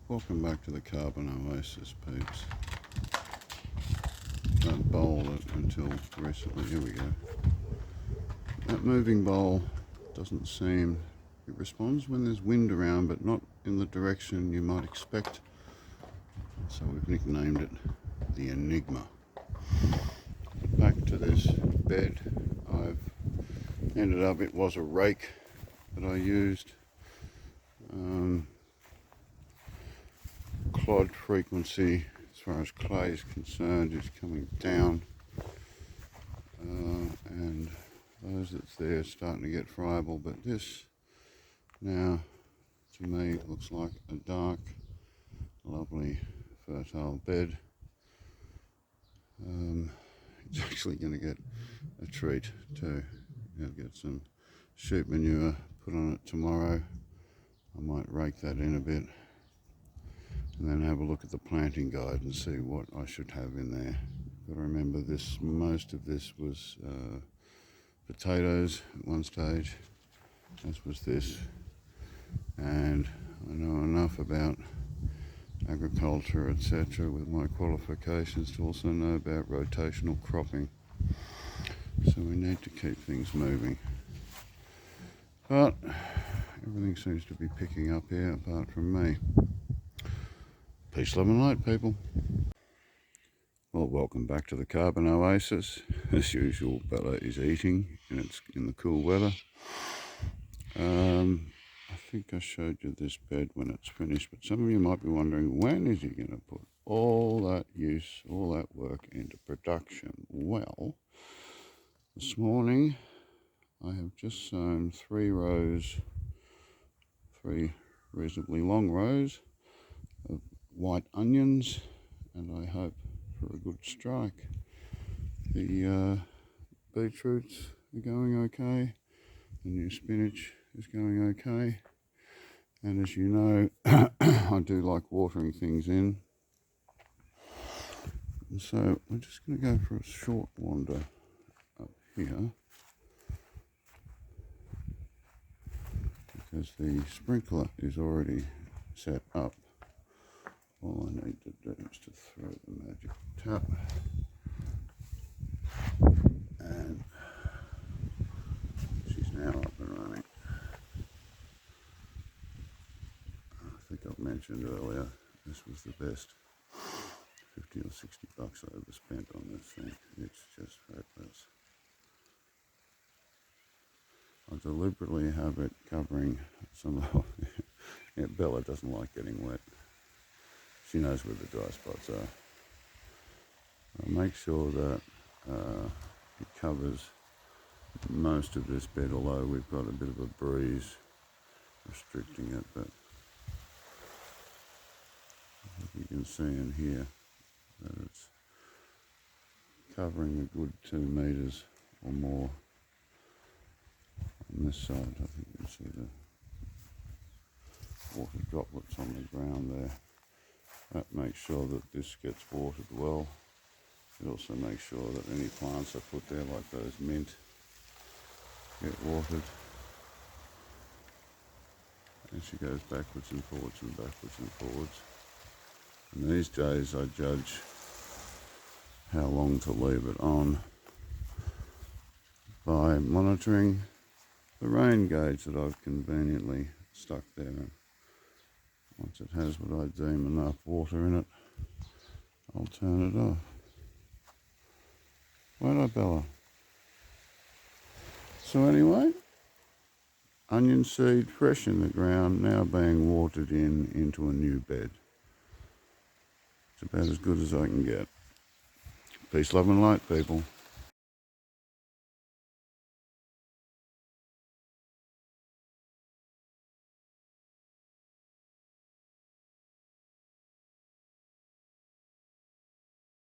Welcome back to the Carbon Oasis, peeps. Don't bowl it until recently. Here we go. That moving bowl doesn't seem... It responds when there's wind around, but not in the direction you might expect. So we've nicknamed it the Enigma. Back to this bed. I've ended up, it was a rake that I used. Clod frequency, as far as clay is concerned, is coming down, and those that's there are starting to get friable, but this now to me looks like a dark, lovely, fertile bed. It's actually going to get a treat too. I'll get some sheep manure put on it tomorrow. I might rake that in a bit and then have a look at the planting guide and see what I should have in there. Got to remember this, most of this was potatoes at one stage, as was this, and I know enough about agriculture, etc., with my qualifications to also know about rotational cropping. So we need to keep things moving. But everything seems to be picking up here apart from me. Peace, love and light, people. Well, welcome back to the Carbon Oasis. As usual, Bella is eating and it's in the cool weather. I think I showed you this bed when it's finished, but some of you might be wondering, when is he going to put all that use, all that work into production? Well, this morning I have just sown 3 rows, 3 reasonably long rows of white onions, and I hope for a good strike. The beetroots are going okay, the new spinach is going okay, and as you know, I do like watering things in, and so I'm just going to go for a short wander up here, because the sprinkler is already set up. All I need to do is to throw the magic tap, and she's now up and running. I think I've mentioned earlier, this was the best 50 or 60 bucks I ever spent on this thing. It's just hopeless. I deliberately have it covering some of yeah, Bella doesn't like getting wet. She knows where the dry spots are. I'll make sure that it covers most of this bed, although we've got a bit of a breeze restricting it, but you can see in here that it's covering a good 2 meters or more. On this side, I think you can see the water droplets on the ground there. That makes sure that this gets watered well. It also makes sure that any plants I put there, like those mint, get watered. And she goes backwards and forwards and backwards and forwards. And these days I judge how long to leave it on by monitoring the rain gauge that I've conveniently stuck there. Once it has what I deem enough water in it, I'll turn it off. Won't I, Bella? So anyway, onion seed fresh in the ground, now being watered into a new bed. It's about as good as I can get. Peace, love and light, people.